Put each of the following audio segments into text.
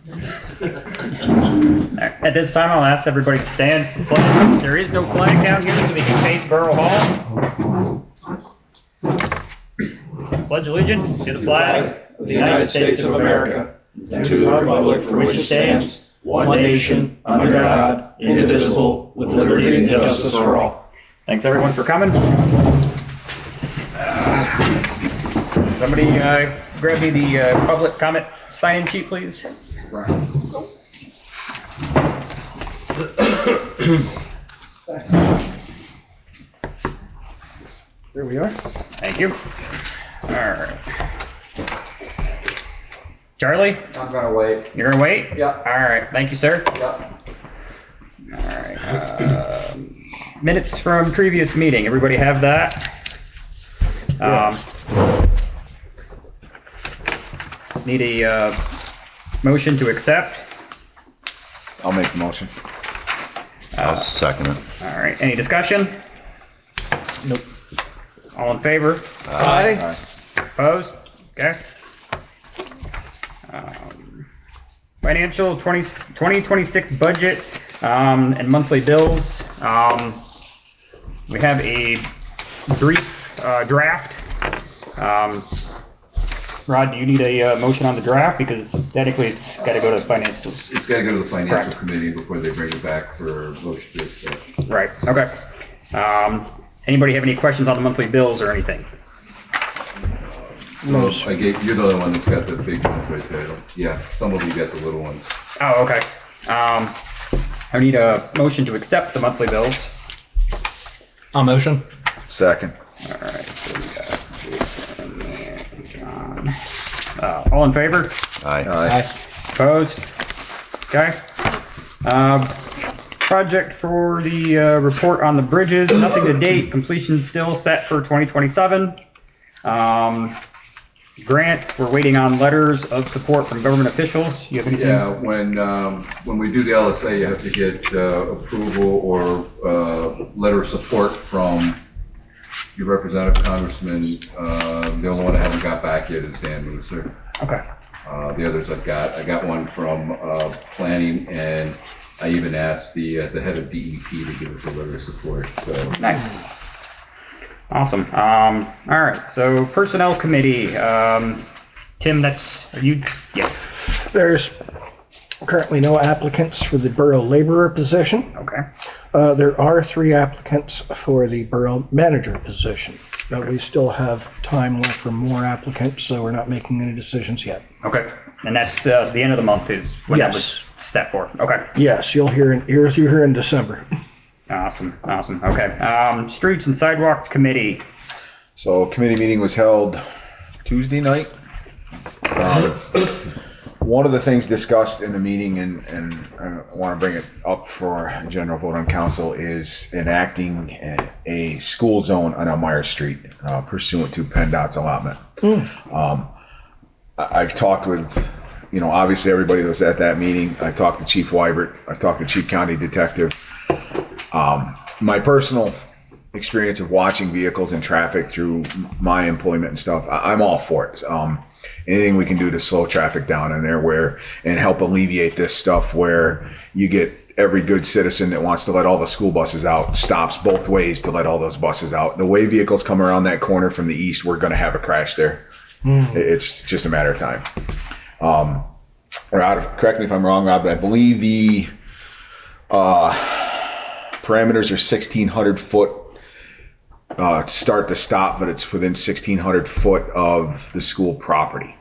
At this time, I'll ask everybody to stand. There is no flag down here, so we can face Borough Hall. Pledge allegiance to the flag of the United States of America, and to the republic for which it stands, one nation, under God, indivisible, with liberty and justice for all. Thanks everyone for coming. Somebody grab me the public comment sign-in sheet, please. There we are. Thank you. All right. Charlie? I'm gonna wait. You're gonna wait? Yeah. All right. Thank you, sir. Yeah. All right. Minutes from previous meeting. Everybody have that? Need a motion to accept. I'll make the motion. I'll second it. All right. Any discussion? Nope. All in favor? Aye. Opposed? Okay. Financial 2026 budget and monthly bills. We have a brief draft. Rod, do you need a motion on the draft? Because technically it's got to go to the financials. It's got to go to the financial Correct. committee before they bring it back for motion to accept. Right, okay. Anybody have any questions on the monthly bills or anything? No. You're the only one that's got the big ones right there. Yeah, some of you got the little ones. Oh, okay. I need a motion to accept the monthly bills. I'll motion. Second. All right, so we got Jason and John. All in favor? Aye. Opposed? Okay. Project for the report on the bridges, nothing to date, completion still set for 2027. Grants, we're waiting on letters of support from government officials. You have anything? Yeah, when we do the LSA, you have to get approval or letter of support from your representative congressman. The only one I haven't got back yet is Dan Mooser. Okay. The others I got one from planning, and I even asked the head of DEP to give us a letter of support. So Nice. Awesome. All right. So personnel committee. Tim, are you? Yes. There's currently no applicants for the borough laborer position. Okay. There are 3 applicants for the borough manager position, but we still have time left for more applicants, so we're not making any decisions yet. Okay. And that's the end of the month is when that Yes. was set for. Okay. Yes, you'll hear in December. Awesome. Okay. Streets and sidewalks committee. So committee meeting was held Tuesday night. One of the things discussed in the meeting, and I want to bring it up for a general vote on council, is enacting a school zone on Elmira Street pursuant to PennDOT's allotment. I've talked with, obviously everybody that was at that meeting. I talked to Chief Wybert. I talked to Chief County Detective. My personal experience of watching vehicles and traffic through my employment and stuff, I'm all for it. Anything we can do to slow traffic down in there and help alleviate this stuff where you get every good citizen that wants to let all the school buses out stops both ways to let all those buses out. The way vehicles come around that corner from the east, we're going to have a crash there. It's just a matter of time. Rod, correct me if I'm wrong, Rob, but I believe the parameters are 1,600 foot start to stop, but it's within 1,600 foot of the school property.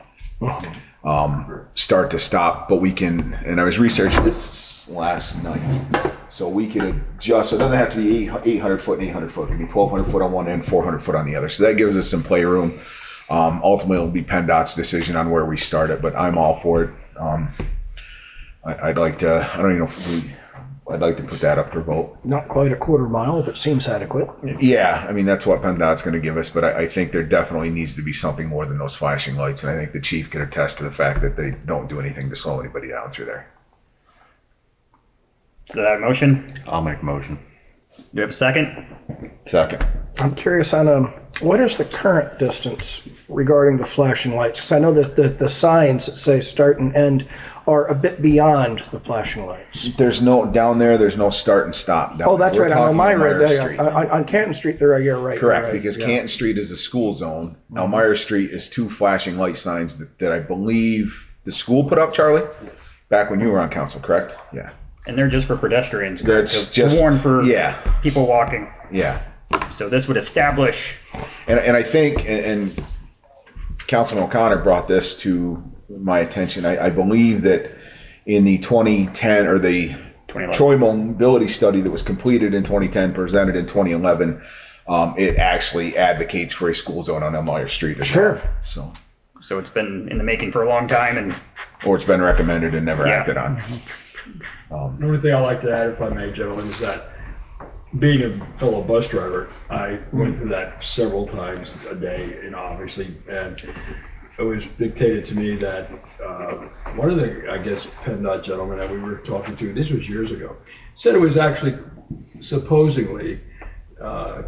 Start to stop, but we can, and I was researching this last night, so we could adjust, so it doesn't have to be 800 foot and 800 foot, it can be 1,200 foot on one end, 400 foot on the other, so that gives us some play room. Ultimately it'll be PennDOT's decision on where we start it, but I'm all for it. I'd like to, I don't even know if I'd like to put that up for vote. Not quite a quarter mile, but seems adequate. Yeah, I mean, that's what PennDOT's going to give us, but I think there definitely needs to be something more than those flashing lights, and I think the chief can attest to the fact that they don't do anything to slow anybody down through there. So that motion? I'll make a motion. you have a second? Second. I'm curious on, what is the current distance regarding the flashing lights? Because I know that the signs that say start and end are a bit beyond the flashing lights. There's no, down there, there's no start and stop. Down Oh, that's there. right, We're on talking Elmira, Street. on Canton Street, there, you're right. Correct, you're right, because yeah. Canton Street is a school zone. Elmira Street is 2 flashing light signs that I believe the school put up, Charlie, back when you were on council, correct? Yeah. And they're just for pedestrians. That's to just warn for yeah, people walking. yeah. So this would establish. And I think, and Councilman O'Connor brought this to my attention. I believe that in the 2010 or the 2011. Troy mobility study that was completed in 2010, presented in 2011, it actually advocates for a school zone on Elmira Street as Sure. well. So it's been in the making for a long time, and Or it's been recommended and never Yeah. acted on. The only thing I'd like to add, if I may, gentlemen, is that being a fellow bus driver, I went through that several times a day, obviously, and it was dictated to me that one of the, I guess, PennDOT gentlemen that we were talking to, this was years ago, said it was actually supposedly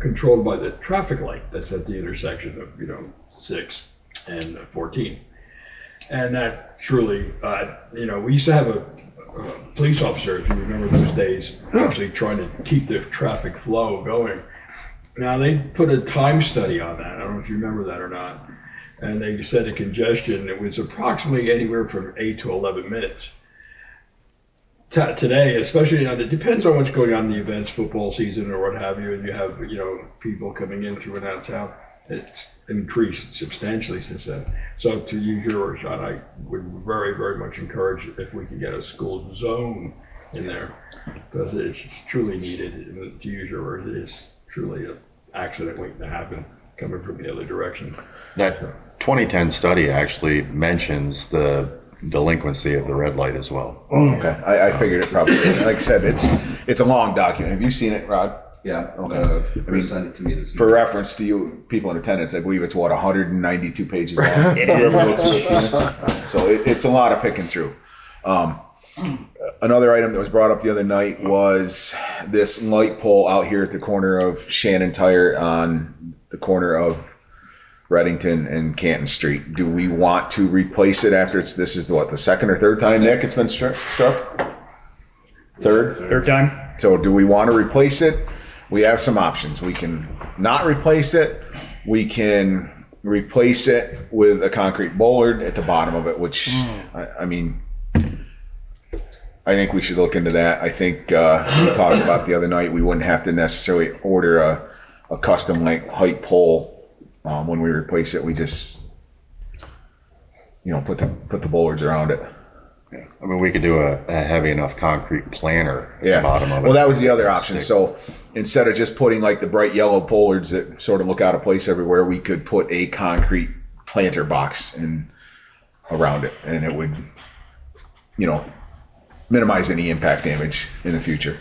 controlled by the traffic light that's at the intersection of, 6 and 14. And that truly, we used to have a police officer, if you remember those days, actually trying to keep the traffic flow going. Now, they put a time study on that. I don't know if you remember that or not. And they said the congestion, it was approximately anywhere from 8 to 11 minutes. Today, especially, it depends on what's going on in the events, football season or what have you, and you have, people coming in through and out of town. It's increased substantially since then. So to use your words, John, I would very, very much encourage if we could get a school zone in there, because it's truly needed. And to use your words, it is truly an accident waiting to happen coming from the other direction. That 2010 study actually mentions the delinquency of the red light as well. Okay, I figured it probably, like I said, it's a long document. Have you seen it, Rod? Yeah, Okay. send it to me this For reference to you people in attendance, I believe it's 192 pages long. It is. So it's a lot of picking through. Another item that was brought up the other night was this light pole out here at the corner of Shannon Tire on the corner of Reddington and Canton Street. Do we want to replace it after this is the second or third time, Nick, it's been struck? Third time. So do we want to replace it? We have some options. We can not replace it. We can replace it with a concrete bollard at the bottom of it, which, I think we should look into that. I think we talked about the other night, we wouldn't have to necessarily order a custom height pole when we replace it. We just, put the bollards around it. I mean, we could do a heavy enough concrete planter at the bottom of it. Well, that was the other option. So instead of just putting like the bright yellow bollards that sort of look out of place everywhere, we could put a concrete planter box around it, and it would, minimize any impact damage in the future.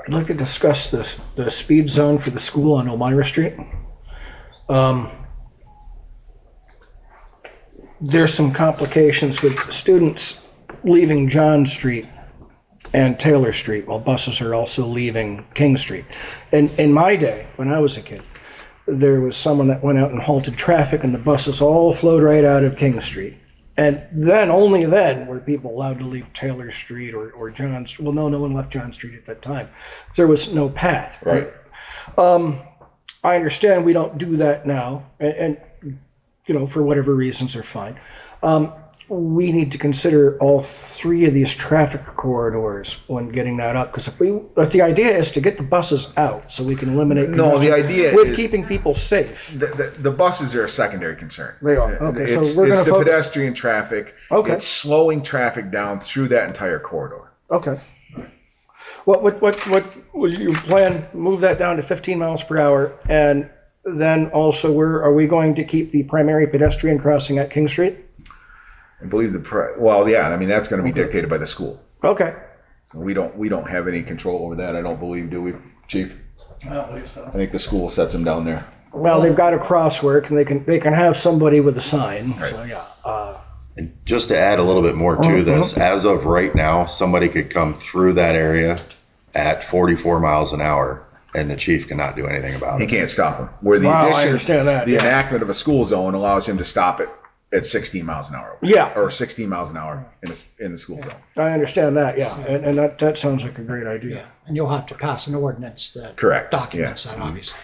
I'd like to discuss the speed zone for the school on Elmira Street. There's some complications with students leaving John Street and Taylor Street while buses are also leaving King Street. And in my day, when I was a kid, there was someone that went out and halted traffic and the buses all flowed right out of King Street. And then, only then, were people allowed to leave Taylor Street or John Street. Well, no one left John Street at that time. There was no path. Right. I understand we don't do that now, and for whatever reasons are fine. We need to consider all three of these traffic corridors when getting that up, because if the idea is to get the buses out so we can eliminate No, the idea with is keeping people safe. the buses are a secondary concern. They are. Okay, so It's we're going to the focus. pedestrian traffic. Okay. It's slowing traffic down through that entire corridor. Okay. What would you plan? Move that down to 15 miles per hour, and then also, where are we going to keep the primary pedestrian crossing at King Street? I believe that's going to be dictated by the school. Okay. So we don't have any control over that. I don't believe, do we, Chief? I don't believe so. I think the school sets them down there. Well, they've got a crosswork, and they can have somebody with a sign. Right. So yeah. And just to add a little bit more to this, as of right now, somebody could come through that area at 44 miles an hour, and the chief cannot do anything about He it. can't stop him. Where the Wow, I addition, understand that, the yeah. enactment of a school zone allows him to stop it at 16 miles an hour. Yeah. Or 16 miles an hour in the school zone. I understand that, yeah, and that sounds like a great idea. Yeah, and you'll have to pass an ordinance that Correct, documents that, obviously.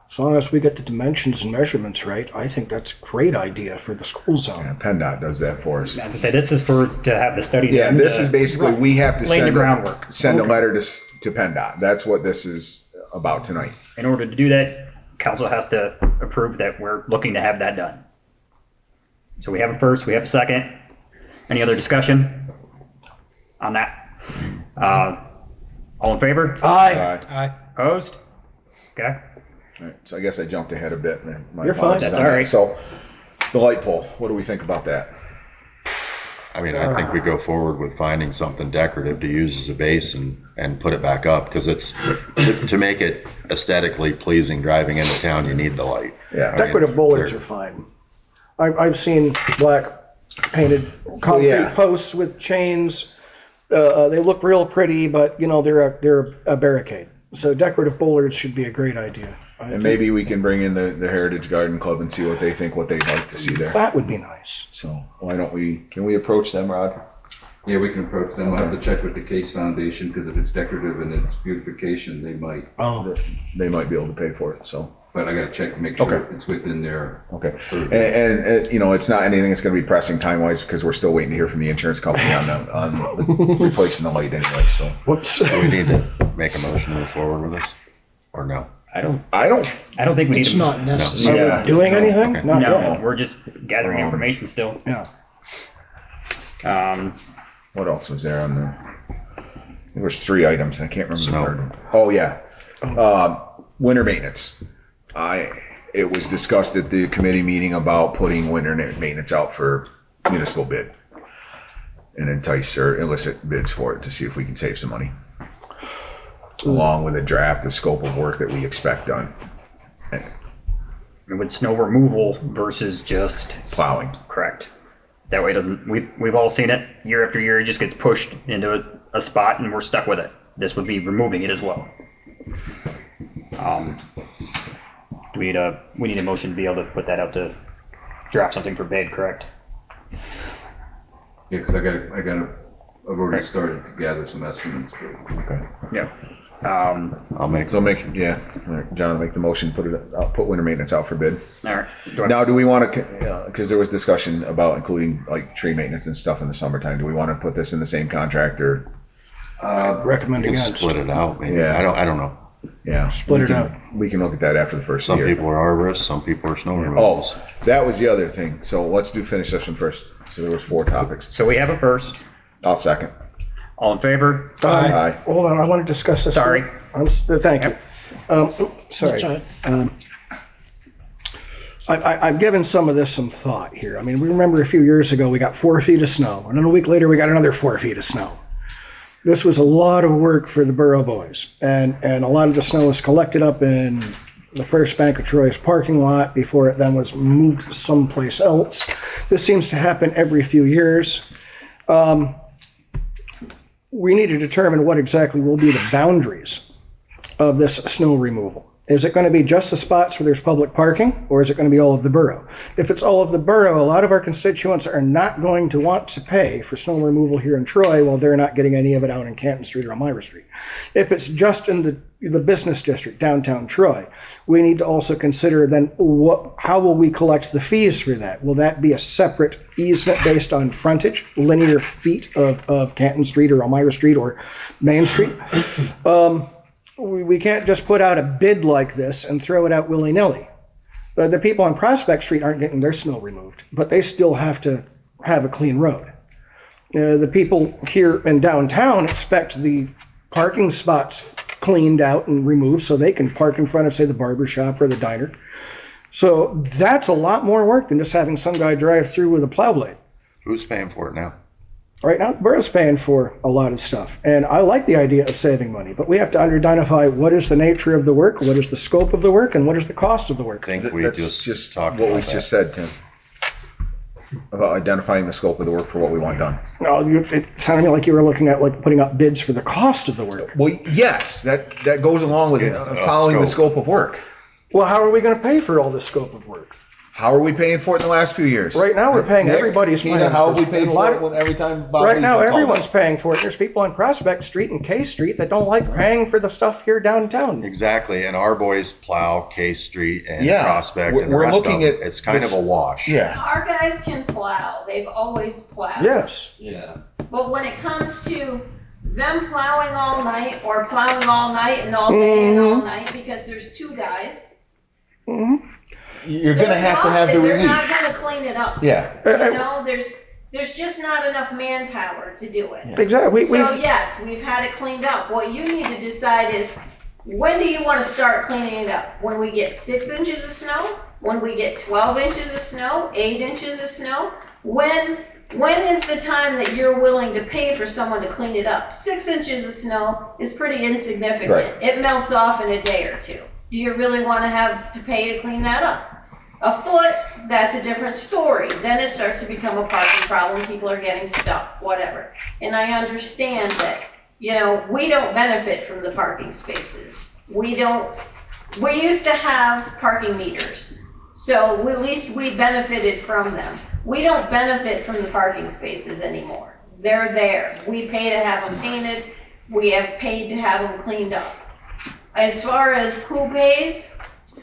As long as we get the dimensions and measurements right, I think that's a great idea for the school zone. Yeah, PennDOT does that for us. As I say, this is to have the study Yeah, done. this is basically, we have to Lay the send groundwork. a letter to PennDOT. That's what this is about tonight. In order to do that, council has to approve that we're looking to have that done. So we have a first, we have a second. Any other discussion on that? All in favor? Aye. Opposed? Okay. All right, so I guess I jumped ahead a bit. Man. My You're fine. apologies That's on all that. right. So, the light pole, what do we think about that? I mean, I think we go forward with finding something decorative to use as a base and put it back up, because it's, to make it aesthetically pleasing driving into town, you need the light. Yeah. I mean, Decorative bollards they're- are fine. I've seen black painted concrete yeah. posts with chains. They look real pretty, but you know, they're a barricade. So decorative bollards should be a great idea. And maybe we can bring in the Heritage Garden Club and see what they think, what they'd like to see there. That would be nice. So why don't can we approach them, Rod? Yeah, we can approach them. I'll have to check with the Case Foundation, because if it's decorative and it's beautification, they might. Oh, They might be able to pay for it, so. But I gotta check to make sure Okay. it's within their. Okay. And you know, it's not anything that's gonna be pressing time-wise, because we're still waiting to hear from the insurance company on replacing the light anyway, so. whoops. Do we need to make a motion to move forward with this, or no? I don't think we need It's to. not necessary. Yeah. Doing anything? Okay. Not No, yet. we're just gathering information still. Yeah. What else was there on there was 3 items, I can't remember the Snow. third one. Oh, yeah. Winter maintenance. It was discussed at the committee meeting about putting winter maintenance out for municipal bid and entice or elicit bids for it to see if we can save some money. Along with a draft of scope of work that we expect done. With snow removal versus just Plowing. correct. That way it doesn't, we've all seen it year after year, it just gets pushed into a spot and we're stuck with it. This would be removing it as well. Do we need a motion to be able to put that out to draft something for bid, correct? Yeah, because I've already started to gather some estimates. Okay. Yeah. I'll make, So John, make the motion, put winter maintenance out for bid. All right. Now, do we want to, because there was discussion about including like tree maintenance and stuff in the summertime, do we want to put this in the same contract or? Recommend we can against. split it out, maybe. Yeah. I don't know. Yeah. Split it out. We can look at that after the first Some year. people are arborists, some people are snow Oh, removals. that was the other thing. So let's finish this one first. So there was 4 topics. So we have a first. I'll second. All in favor? Aye. Hold on, I want to discuss this. Sorry. Thank you. Sorry. That's all right. I've given some of this some thought here. I mean, we remember a few years ago, we got 4 feet of snow, and then a week later, we got another 4 feet of snow. This was a lot of work for the Borough boys, and a lot of the snow was collected up in the First Bank of Troy's parking lot before it then was moved someplace else. This seems to happen every few years. We need to determine what exactly will be the boundaries of this snow removal. Is it going to be just the spots where there's public parking, or is it going to be all of the borough? If it's all of the borough, a lot of our constituents are not going to want to pay for snow removal here in Troy while they're not getting any of it out in Canton Street or Elmira Street. If it's just in the business district, downtown Troy, we need to also consider then how will we collect the fees for that? Will that be a separate easement based on frontage, linear feet of Canton Street or Elmira Street or Main Street? We can't just put out a bid like this and throw it out willy-nilly. The people on Prospect Street aren't getting their snow removed, but they still have to have a clean road. The people here in downtown expect the parking spots cleaned out and removed so they can park in front of, say, the barber shop or the diner. So that's a lot more work than just having some guy drive through with a plow blade. Who's paying for it now? Right now, the borough's paying for a lot of stuff, and I like the idea of saving money, but we have to identify what is the nature of the work, what is the scope of the work, and what is the cost of the work. I think we That's just what talked we about that. just said, Tim, about identifying the scope of the work for what we want done. No, it sounded to me like you were looking at like putting up bids for the cost of the work. Well, yes, that goes along with following the scope of work. Well, how are we going to pay for all this scope of work? How are we paying for it in the last few years? Right now, we're paying everybody's money. Tina, how have we paid And a for lot it of- when every time Bob Right Lee's now, been called everyone's out? paying for it. There's people on Prospect Street and K Street that don't like paying for the stuff here downtown. Exactly, and our boys plow K Street and Yeah, Prospect and the we're rest of looking them. at It's kind this- of a wash. Yeah. Our guys can plow. They've always plowed. Yes. Yeah. But when it comes to them plowing all night or plowing all night and all day and all night, because there's two guys, Mhm. You're going to they're have to have the exhausted. They're relief. not gonna clean it up. Yeah. You know, there's just not enough manpower to do it. Exactly. So yes, we've had it cleaned up. What you need to decide is, when do you want to start cleaning it up? When we get 6 inches of snow? When we get 12 inches of snow? 8 inches of snow? When is the time that you're willing to pay for someone to clean it up? 6 inches of snow is pretty insignificant. Right. It melts off in a day or two. Do you really want to have to pay to clean that up? A foot, that's a different story. Then it starts to become a parking problem. People are getting stuck, whatever. And I understand that, you know, we don't benefit from the parking spaces. We used to have parking meters. So at least we benefited from them. We don't benefit from the parking spaces anymore. They're there. We pay to have them painted. We have paid to have them cleaned up. As far as who pays,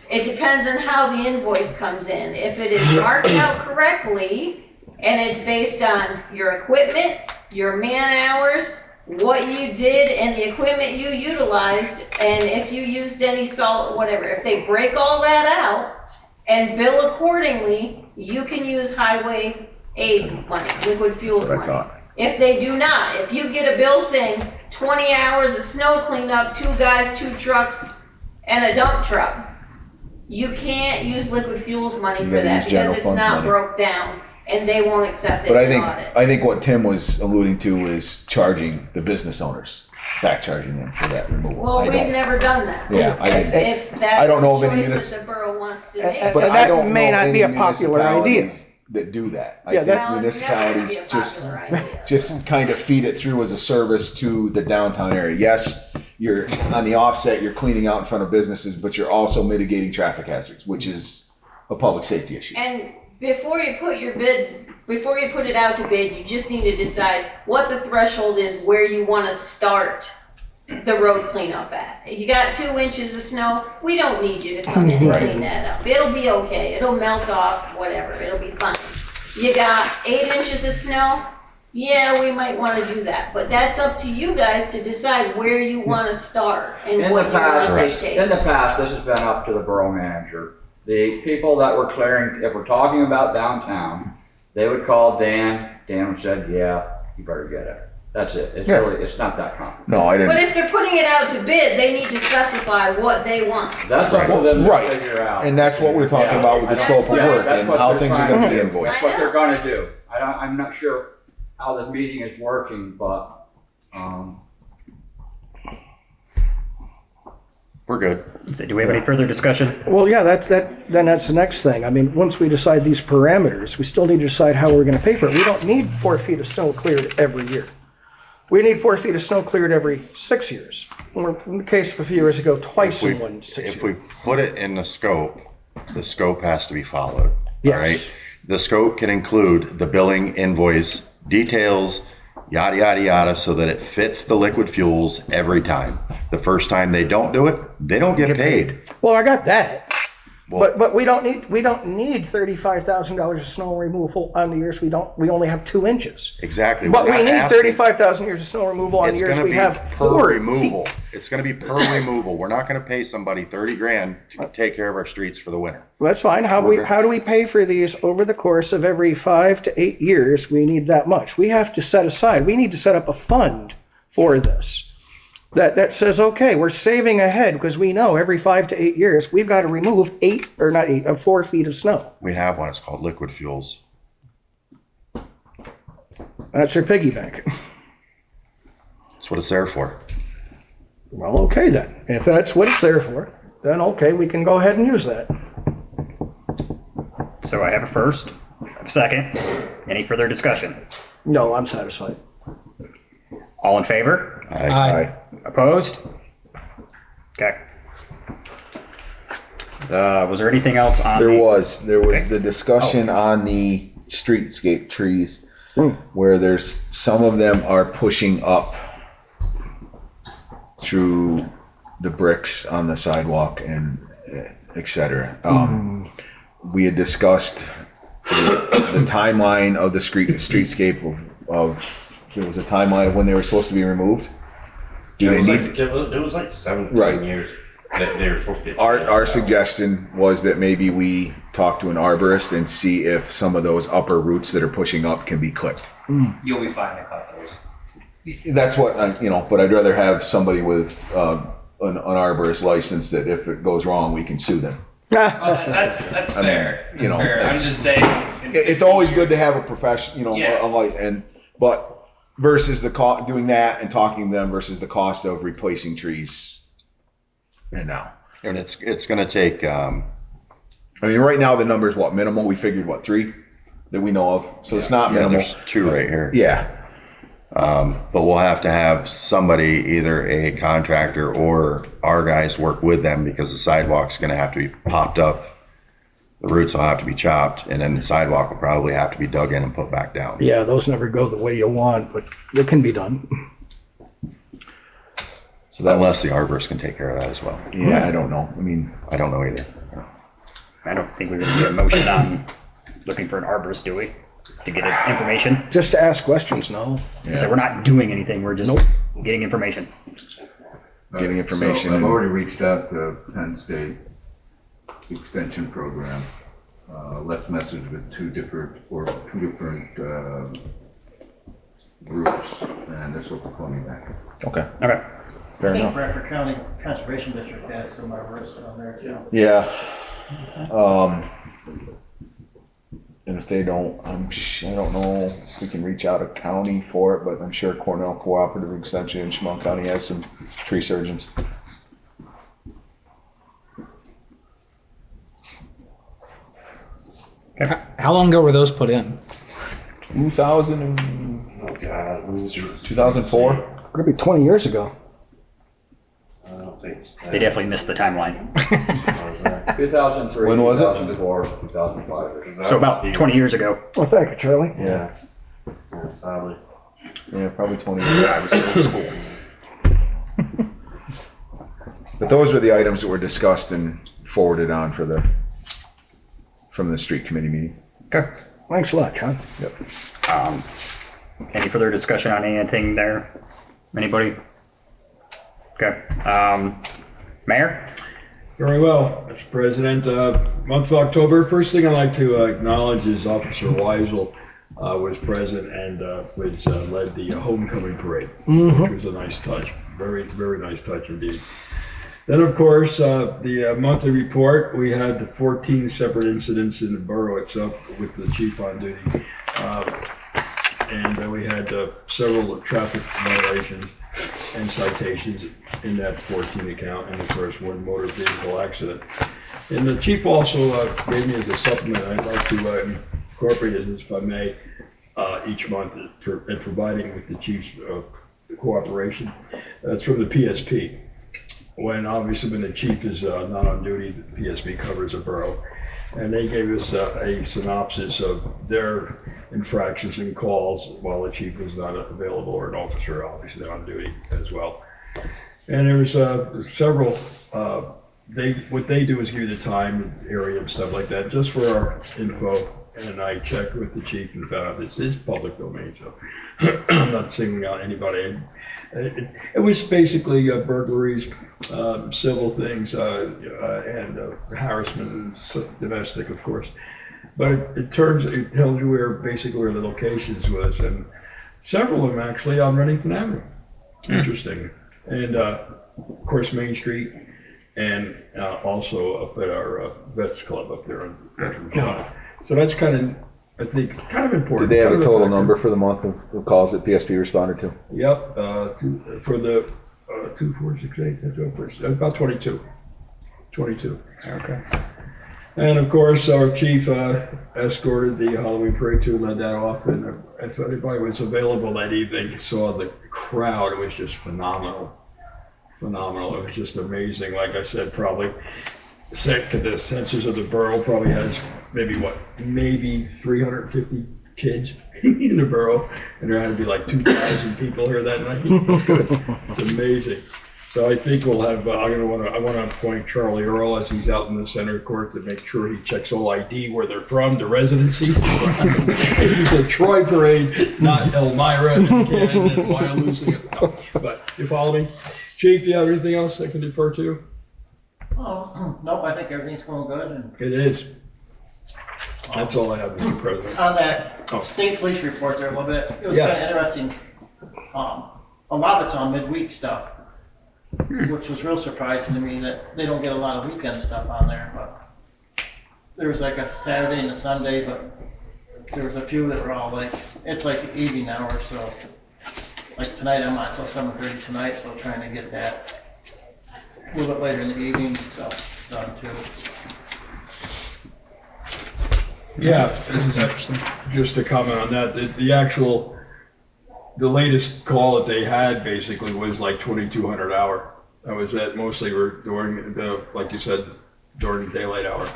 it depends on how the invoice comes in. If it is marked out correctly and it's based on your equipment, your man hours, what you did and the equipment you utilized, and if you used any salt, whatever, if they break all that out and bill accordingly, you can use highway aid money, liquid fuels That's what I money. thought. If they do not, if you get a bill saying 20 hours of snow cleanup, 2 guys, 2 trucks, and a dump truck, you can't use liquid fuels money You for gotta that use general because it's funds not money. broke down and they won't accept it But in audit. I think what Tim was alluding to is charging the business owners, back charging them for that removal. Well, I we've don't. never done that. Yeah, If I that's don't know the of any choice that the borough wants to make. And But that I don't may know not any be a popular idea. municipalities that do that. I Yeah, think Well, it's never gonna municipalities be a popular idea. just kind of feed it through as a service to the downtown area. Yes, you're on the offset, you're cleaning out in front of businesses, but you're also mitigating traffic hazards, which is a public safety issue. And before you put it out to bid, you just need to decide what the threshold is where you want to start the road cleanup at. If you got 2 inches of snow, we don't need you to come in and Right. clean that up. It'll be okay. It'll melt off, whatever. It'll be fine. You got 8 inches of snow? Yeah, we might want to do that. But that's up to you guys to decide where you want to start and In what the you're going to past, dictate. this has been up to the borough manager. The people that were clearing, if we're talking about downtown, they would call Dan. Dan said, yeah, you better get it. That's it. It's Yeah. really, it's not that complicated. No, I But didn't. if they're putting it out to bid, they need to specify what they want. That's up to them Right. to figure out. And that's what we're talking Yeah. about with the That's scope of what- work That's and what how they're things are trying gonna be to do. invoiced. That's what they're gonna do. I'm not sure how the meeting is working, but, We're good. So do we have any further discussion? Well, yeah, that's the next thing. I mean, once we decide these parameters, we still need to decide how we're going to pay for it. We don't need 4 feet of snow cleared every year. We need 4 feet of snow cleared every 6 years. Or in the case of a few years ago, twice in one 6 years. If we put it in the scope has to be followed. Yes. All right. The scope can include the billing, invoice, details, yada, yada, yada, so that it fits the liquid fuels every time. The first time they don't do it, they don't get paid. Well, I got that. Well, But we don't need $35,000 of snow removal on the years we only have 2 inches. exactly. But We're we not need asking- 35,000 years of snow removal on the It's years going to we be have per 4 removal. feet. It's going to be per removal. We're not going to pay somebody $30,000 to take care of our streets for the winter. Well, that's fine. How do we pay for these over the course of every 5 to 8 years? We need that much. We have to set aside. We need to set up a fund for this. That says, okay, we're saving ahead because we know every 5 to 8 years we've got to remove 4 feet of snow. We have one. It's called liquid fuels. That's their piggy bank. That's what it's there for. Well, okay then. If that's what it's there for, then okay, we can go ahead and use that. So I have a first, I have a second. Any further discussion? No, I'm satisfied. All in favor? Aye. Opposed? Okay. Was there anything else on There the- was Okay. the discussion Oh. on the streetscape trees, Hmm. where there's, some of them are pushing up through the bricks on the sidewalk and et cetera. We had discussed the timeline of the streetscape of, there was a timeline of when they were supposed to be removed. Do they need, It was like 17 Right. years that they were supposed to get. our suggestion was that maybe we talk to an arborist and see if some of those upper roots that are pushing up can be clipped. You'll be fine to cut those. That's what, but I'd rather have somebody with an arborist license that if it goes wrong, we can sue them. That's I mean, fair. you know, That's fair. I'm it's- just saying. It's always good to have a profession, Yeah. but versus the cost, doing that and talking to them versus the cost of replacing trees. And now, And it's gonna take, I mean, right now the number is what, minimal? We figured what, 3 that we know of. So it's not yeah, minimal. there's 2 right here. Yeah. But we'll have to have somebody, either a contractor or our guys, work with them, because the sidewalk's gonna have to be popped up. The roots will have to be chopped, and then the sidewalk will probably have to be dug in and put back down. Yeah, those never go the way you want, but it can be done. So that Unless the arborist can take care of that as well. yeah, I don't know. I mean, I don't know either. I don't think we're gonna get a motion on looking for an arborist, do we? To get information? Just to ask questions, no. So we're not doing anything, we're just Nope. getting information. Getting information So I've and- already reached out to Penn State Extension Program, left message with two different groups, and they're supposed to call me back. okay, Okay. fair I think enough. Bradford County Conservation District has some arborists on there too. Yeah. And if they don't, I don't know if we can reach out to county for it, but I'm sure Cornell Cooperative Extension in Chemung County has some tree surgeons. How long ago were those put in? 2000 and Oh, God. 2004? It'll be 20 years ago. I don't think it's that. They definitely missed the timeline. 2003, When was it? 2004, 2005. So about 20 years ago. Well, thank you, Charlie. Yeah, Probably. yeah, probably 20 years. I was in school. But those were the items that were discussed and forwarded on from the street committee meeting. Okay. Thanks a lot, John. Yep. Any further discussion on anything there? Anybody? Okay. Mayor? Very well, Mr. President. Month of October, first thing I'd like to acknowledge is Officer Weisel was present and led the homecoming parade, which was a nice touch. Very, very nice touch indeed. Then, of course, the monthly report, we had the 14 separate incidents in the borough itself with the chief on duty. And we had several traffic violations and citations in that 14 account, and of course, one motor vehicle accident. And the chief also gave me as a supplement, I'd like to incorporate it, if I may, each month and providing with the chief's cooperation. It's from the PSP. When the chief is not on duty, the PSP covers a borough. And they gave us a synopsis of their infractions and calls while the chief was not available, or an officer obviously on duty as well. And there was several, what they do is give you the time, area and stuff like that, just for our info. And I checked with the chief and found out this is public domain, so I'm not singling out anybody. It was basically burglaries, civil things, and harassment, and domestic, of course. But it tells you where the locations was, and several of them actually on Reddington Avenue. Interesting. And of course, Main Street, and also up at our Vets Club up there on Veterans Drive. So that's kind of I think, kind of important. Did they have a Kind of total effective. number for the month of calls that PSP responded to? Yep, for the 2, 4, 6, 8, that's about 22. 22. Okay. And of course, our chief escorted the Halloween parade too, led that off, and if anybody was available that evening, saw the crowd, it was just phenomenal. Phenomenal. It was just amazing. Like I said, probably the census of the borough probably has maybe 350 kids in the borough, and there had to be like 2,000 people here that night. It's good. It's amazing. So I think we'll have, I want to appoint Charlie Earle as he's out in the center court to make sure he checks all ID, where they're from, the residency. This is a Troy parade, not Elmira and Canton and Wyalusing. No, but you follow me? Chief, do you have anything else I can defer to? Oh, nope, I think everything's going good. And It is. That's all I have, Mr. President. on that Oh. state police report there a little bit, it was Yes. kind of interesting. A lot of it's on midweek stuff, which was real surprising to me that they don't get a lot of weekend stuff on there, but there was like a Saturday and a Sunday, but there was a few that were all like, it's like the evening hours, so like tonight I'm on till 7:30 tonight, so trying to get that a little bit later in the evening stuff done too. Yeah, this is interesting. Just to comment on that, the latest call that they had basically was like 2,200 hour. That was it. Mostly were during like you said, during the daylight hour.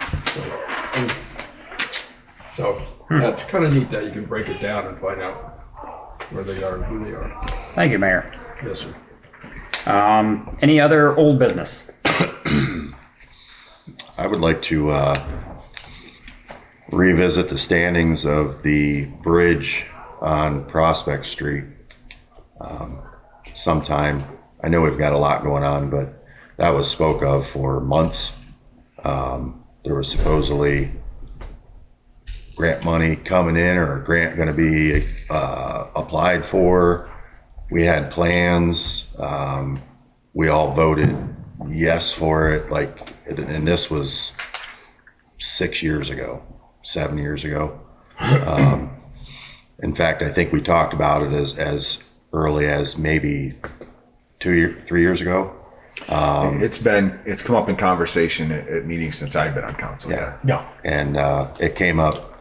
So that's kind of neat that you can break it down and find out where they are and who they are. Thank you, Mayor. Yes, sir. Any other old business? I would like to revisit the standings of the bridge on Prospect Street sometime. I know we've got a lot going on, but that was spoke of for months. There was supposedly grant money coming in, or a grant going to be applied for. We had plans. We all voted yes for it, and this was 7 years ago. In fact, I think we talked about it as early as maybe 3 years ago. It's come up in conversation at meetings since I've been on council. Yeah. And it came up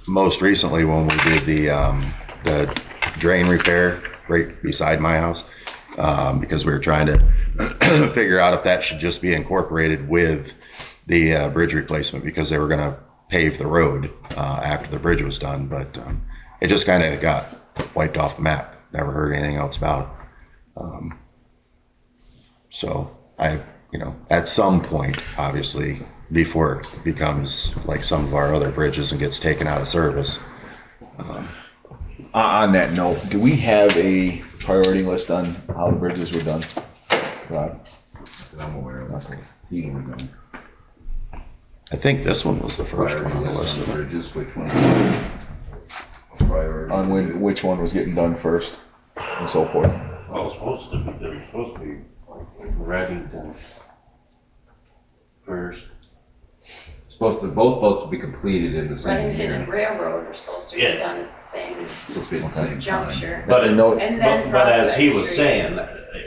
most recently when we did the drain repair right beside my house, because we were trying to figure out if that should just be incorporated with the bridge replacement, because they were going to pave the road after the bridge was done, but it just kind of got wiped off the map. Never heard anything else about it. So at some point, obviously, before it becomes like some of our other bridges and gets taken out of service. On that note, do we have a priority list on how the bridges were done? Rod? I'm aware of that. I think this one was the first one on the Priority list. list on the bridges, which one? Priority. On which one was getting done first and so forth? Well, it's supposed to be, they're supposed to be Reddington first. Both supposed to be completed in the same Reddington and year. Railroad are supposed to be Yeah. done at the same Supposed to be at the same juncture. time. But, And And then but as he Prospect was Street. saying,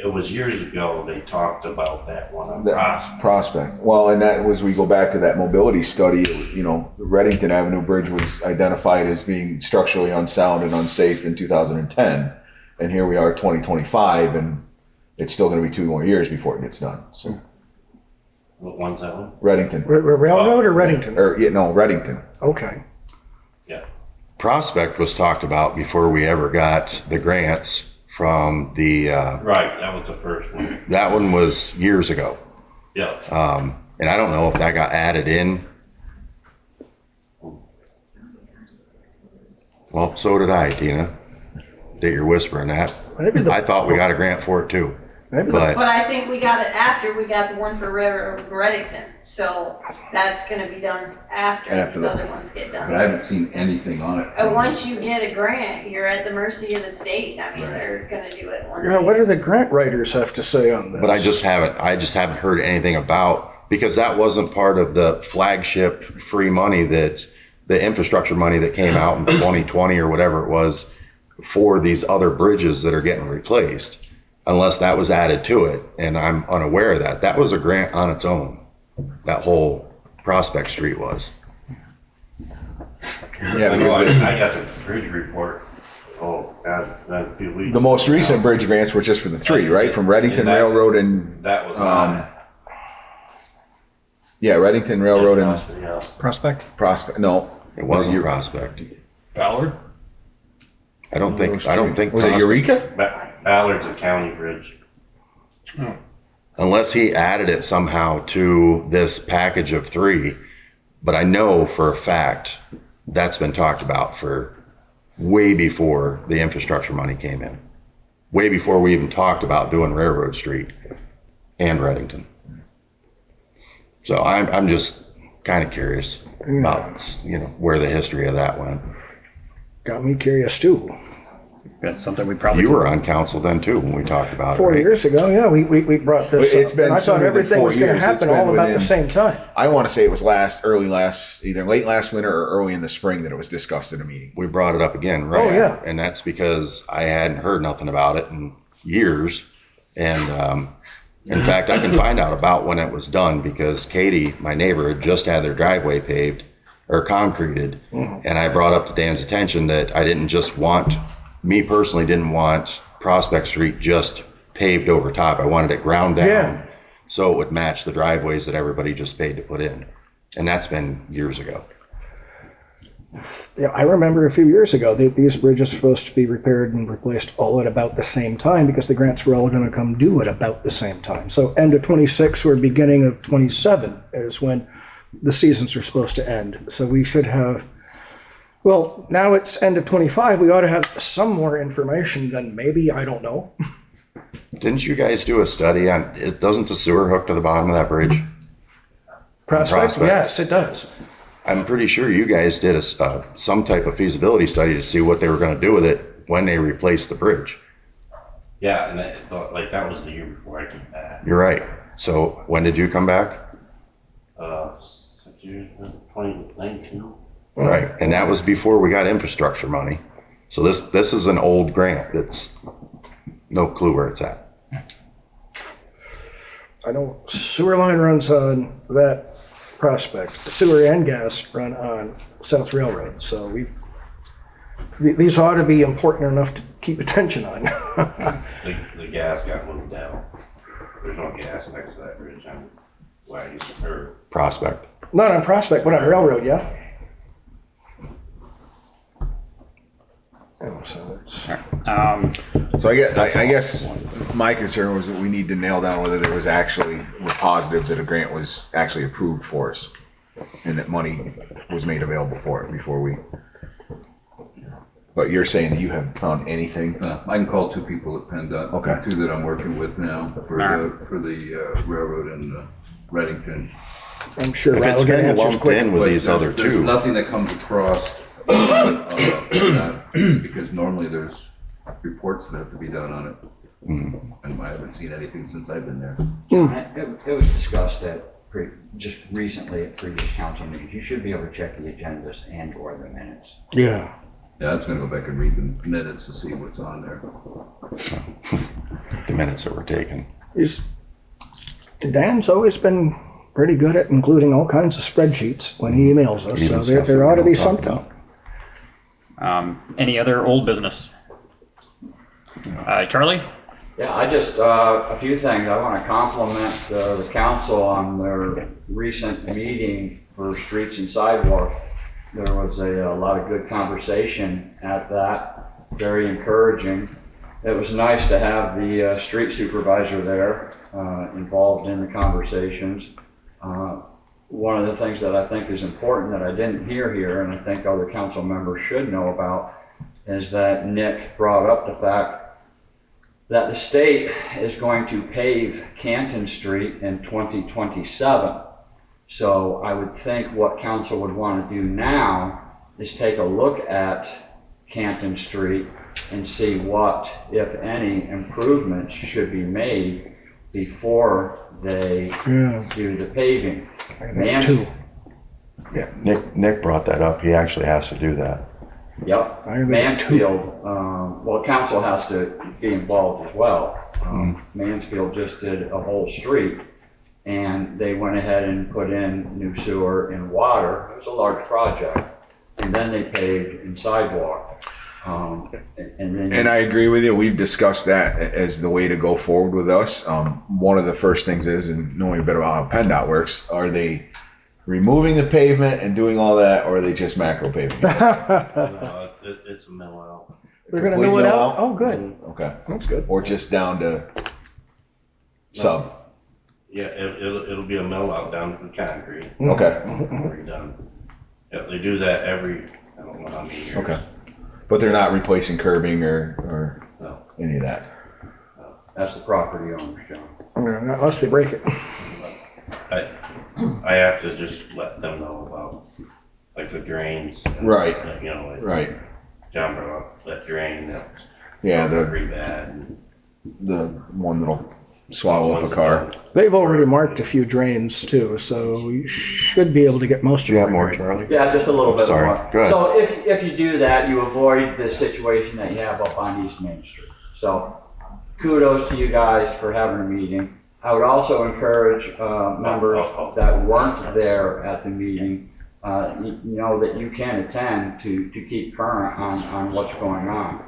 it was years ago, they talked about that one on That Prospect. Prospect. Well, and that was, we go back to that mobility study, the Reddington Avenue Bridge was identified as being structurally unsound and unsafe in 2010. And here we are 2025, and it's still going to be 2 more years before it gets done. So What one's that one? Reddington. Railroad or Reddington? Reddington. Okay. Prospect was talked about before we ever got the grants from the, Right, that was the first one. that one was years ago. Yeah. And I don't know if that got added in. Well, so did I, Tina, that you're whispering that. Maybe I thought we got a grant for it too. But But I think we got it after we got the one for Reddington, so that's gonna be done after After these that. other ones get But I done. haven't seen anything on it. And once you get a grant, you're at the mercy of the state. I mean, they're gonna do it one Yeah, day. what do the grant writers have to say on this? But I just haven't heard anything about, because that wasn't part of the flagship free money that the infrastructure money that came out in 2020 or whatever it was for these other bridges that are getting replaced, unless that was added to it, and I'm unaware of that. That was a grant on its own. That whole Prospect Street was. Yeah, I know, because I got the bridge report, that a few weeks. the most recent bridge grants were just for the three, right? From Reddington Railroad and, That was on. yeah, Reddington Railroad and Yeah. Prospect? Prospect, no. It wasn't Prospect. Ballard? I don't think Was it Prospect- Eureka? Ballard's a county bridge. unless he added it somehow to this package of three. But I know for a fact that's been talked about for way before the infrastructure money came in. Way before we even talked about doing Railroad Street and Reddington. So I'm just kind of curious about, you know, where the history of that went. Got me curious too. That's something we probably. You were on council then too when we talked about it, 4 right? years ago, yeah, we brought this It's up. been And I thought sooner than everything 4 was gonna years. happen It's all been about the within- same time. I want to say it was either late last winter or early in the spring that it was discussed in a meeting. We brought it up again, right? Oh, yeah. And that's because I hadn't heard nothing about it in years. And in fact, I can find out about when it was done because Katie, my neighbor, had just had their driveway paved or concreted. And I brought up to Dan's attention that I didn't just want, me personally didn't want Prospect Street just paved over top. I wanted it ground down. Yeah. So it would match the driveways that everybody just paid to put in. And that's been years ago. Yeah, I remember a few years ago, these bridges were supposed to be repaired and replaced all at about the same time because the grants were all going to come due at about the same time. So end of 26 or beginning of 27 is when the seasons are supposed to end. So we should have, well, now it's end of 25. We ought to have some more information than maybe, I don't know. Didn't you guys do a study on, doesn't the sewer hook to the bottom of that bridge? Prospect? Yes, it does. I'm pretty sure you guys did some type of feasibility study to see what they were going to do with it when they replaced the bridge. Yeah, and that was the year before I came back. You're right. So when did you come back? 2019. Right, and that was before we got infrastructure money. So this is an old grant that's no clue where it's at. I know sewer line runs on that Prospect. Sewer and gas run on South Railroad. So these ought to be important enough to keep attention on. The gas got moved down. There's no gas next to that bridge. I'm why I used to hear. Prospect. Not on Prospect, but on Railroad, yeah. So I guess my concern was that we need to nail down whether there was we're positive that a grant was actually approved for us and that money was made available for it before we. But you're saying that you haven't found anything? I can call two people at PennDOT. Okay. Two that I'm working with now for the railroad and Reddington. I'm sure If it's I'll get been answers lumped quick. in with these other There's two, nothing that comes across because normally there's reports that have to be done on it. And I haven't seen anything since I've been there. It was discussed just recently at previous council meetings. You should be able to check the agendas and or the minutes. Yeah. Yeah, I was gonna go back and read the minutes to see what's on there. the minutes that were taken. Dan's always been pretty good at including all kinds of spreadsheets when he emails us, Even so stuff there that ought to we be don't talk something. about. Any other old business? Charlie? Yeah, I just, a few things. I want to compliment the council on their recent meeting for streets and sidewalks. There was a lot of good conversation at that, very encouraging. It was nice to have the street supervisor there involved in the conversations. One of the things that I think is important that I didn't hear here, and I think other council members should know about, is that Nick brought up the fact that the state is going to pave Canton Street in 2027. So I would think what council would want to do now is take a look at Canton Street and see what, if any, improvements should be made before they do the paving. Nick brought that up. He actually has to do that. Yep, Mansfield, well, council has to be involved as well. Mansfield just did a whole street, and they went ahead and put in new sewer and water. It was a large project, and then they paved and sidewalk. And I agree with you. We've discussed that as the way to go forward with us. One of the first things is, and knowing a bit about how PennDOT works, are they removing the pavement and doing all that, or are they just macro paving? No, it's a mill out. They're gonna Complete mill it mill out? out? Oh, good. Okay. That's good. Or just down to sub? Yeah, it'll be a mill out down to the concrete. Okay. Already done. Yeah, they do that every, I don't know how many years. Okay. But they're not replacing curbing or No. any of that? That's the property owners, John. Unless they break it. I have to just let them know about, like, the drains. And, Right. You know, like Right. John brought up that drain, that's Yeah, pretty bad. the one that'll swallow up a car. They've already marked a few drains too, so you should be able to get most of Do you it. have more, Charlie? Yeah, just a little bit Sorry. more. Go ahead. So if you do that, you avoid the situation that you have up on East Main Street. So kudos to you guys for having a meeting. I would also encourage members that weren't there at the meeting, you know that you can attend to keep current on what's going on.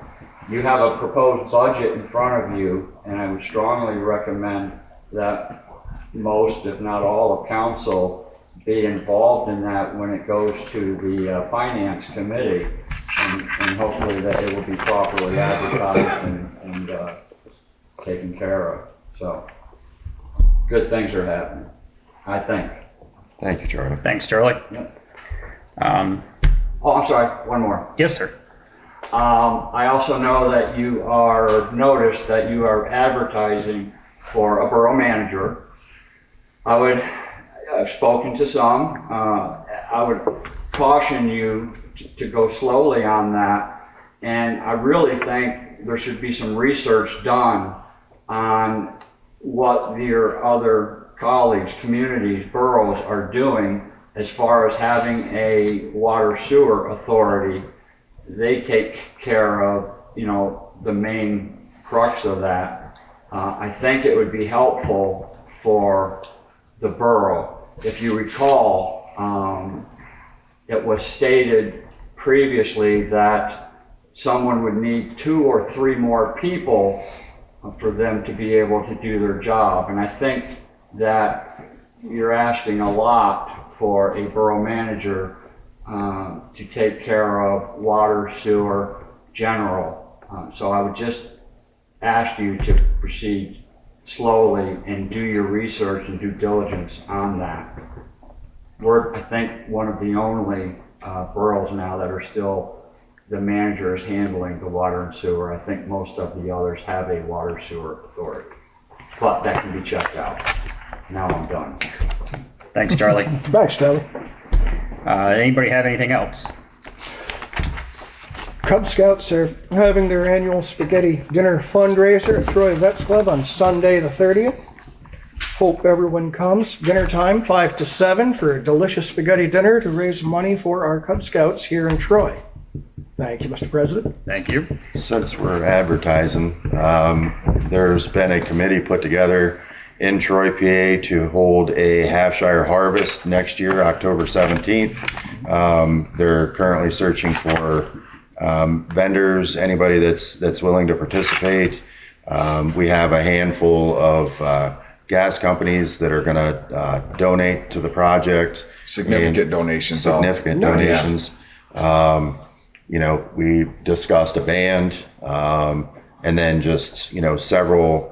You have a proposed budget in front of you, and I would strongly recommend that most, if not all, of council be involved in that when it goes to the finance committee, and hopefully that it will be properly advertised and taken care of. So good things are happening, I think. Thank you, Charlie. Thanks, Charlie. Oh, I'm sorry, one more. Yes, sir. I also know that you are, noticed that you are advertising for a borough manager. I've spoken to some, I would caution you to go slowly on that. And I really think there should be some research done on what your other colleagues, communities, boroughs are doing as far as having a water sewer authority. They take care of, you know, the main crux of that. I think it would be helpful for the borough. If you recall, it was stated previously that someone would need 2 or 3 more people for them to be able to do their job. And I think that you're asking a lot for a borough manager to take care of water, sewer, general. So I would just ask you to proceed slowly and do your research and due diligence on that. We're, I think, one of the only boroughs now that are still, the manager is handling the water and sewer. I think most of the others have a water sewer authority, but that can be checked out. Now I'm done. Thanks, Charlie. Thanks, Charlie. Anybody have anything else? Cub Scouts are having their annual spaghetti dinner fundraiser at Troy Vets Club on Sunday the 30th. Hope everyone comes. Dinner time, 5 to 7, for a delicious spaghetti dinner to raise money for our Cub Scouts here in Troy. Thank you, Mr. President. Thank you. Since we're advertising, there's been a committee put together in Troy, PA to hold a half-shire harvest next year, October 17th. They're currently searching for vendors, anybody that's willing to participate. We have a handful of gas companies that are going to donate to the project. Significant donations. Significant donations. You know, we discussed a band, and then just, you know, several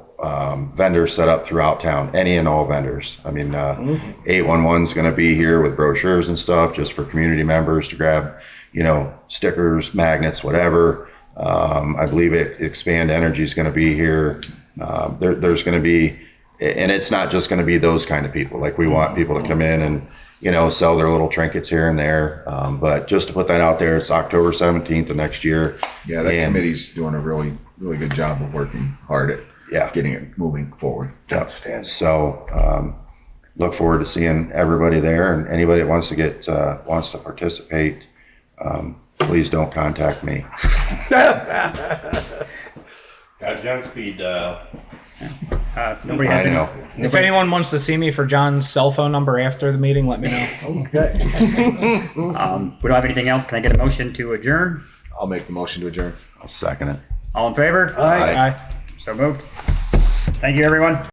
vendors set up throughout town, any and all vendors. I mean, 811's going to be here with brochures and stuff just for community members to grab, you know, stickers, magnets, whatever. I believe Expand Energy is going to be here. There's going to be, and it's not just going to be those kind of people. Like, we want people to come in and, you know, sell their little trinkets here and there. But just to put that out there, it's October 17th of next year. Yeah, that committee's doing a really, really good job of working hard at getting it moving forward. So, look forward to seeing everybody there, and anybody that wants to participate, please don't contact me. Got junk speed dial. Nobody I has any. know. If anyone wants to see me for John's cell phone number after the meeting, let me know. Okay. We don't have anything else. Can I get a motion to adjourn? I'll make the motion to adjourn. I'll second it. All in favor? Aye. Aye. So moved. Thank you, everyone.